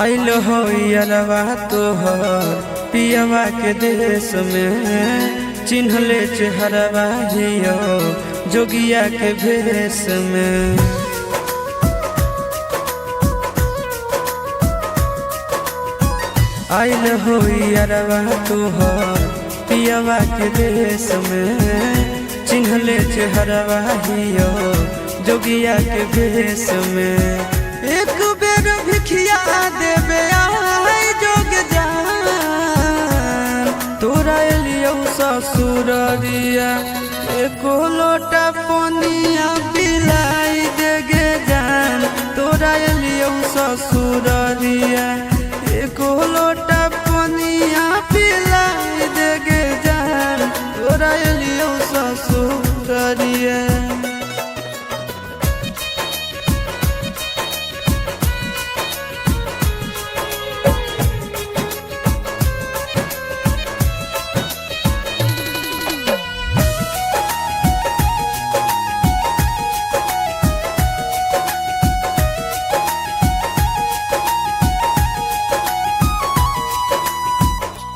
आइल हो यारवा तोहर पियवा के देश में, चिन्हले चेहरवा हियो जोगिया के भेष में। आइल हो यारवा तोहर पियवा के देश में, चिन्हले चेहरवा हियो जोगिया के भेष में। एक बेर भिखिया देवे आए जोग जान, तोरा एलियो ससुररिया एको लोटा पनिया पिलाई देगे जान। तोरा एलियो ससुररिया एको लोटा पनिया पिलाई देगे जान। तोरा एलियो ससुररिया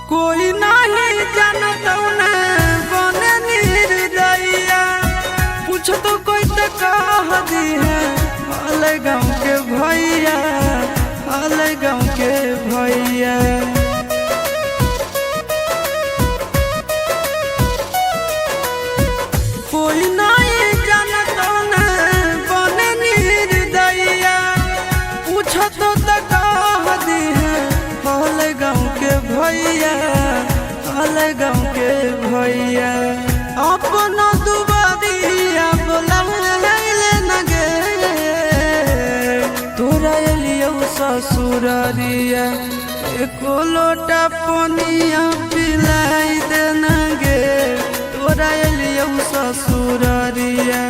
कोई नहीं जानत बने निर्दयिया, पूछ तो कोई तो कह दी है हाल गाँव के भैया, हाल गाँव के भैया। कोई नहीं जानत बने निर्दयिया, पूछ तो कह दी है हाल गाँव के भैया, हाल गाँव के भैया। अपना दुबारिया बोला न गे, तोरा एलियो ससुररिया एको लोटा पनिया पिलाई देना गे। तोरा एलियो ससुररिया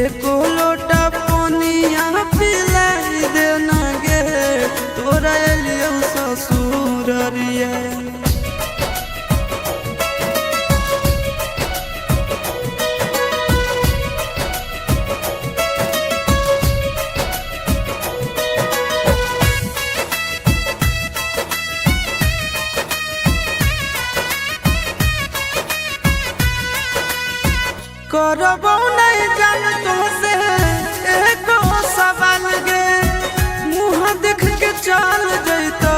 एको लोटा पनिया पिलाई देना गे। तोरा एलियो ससुररिया करबो नहीं जान तुमसे एको सवाल गे, मुँह देख के चल जैतो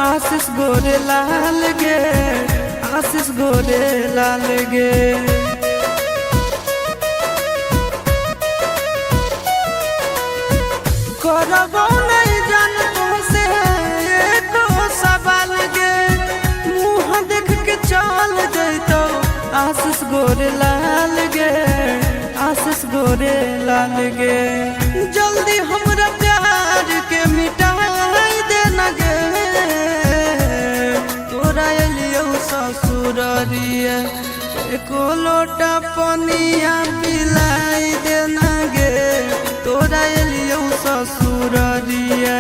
आशीष गोरे लाल गे, आशीष गोरे लाल गे। करबो नहीं जान तुमसे एको सवाल गे, मुँह देख के चल जैतो आशीष गोरे लाल गे, आशीष गोरे लाल गे। जल्दी हमरा प्यार के मिटाई देना गे। तोरा एलियो ससुररिया एको लोटा पनिया पिलाई देना गे। तोरा एलियो ससुररिया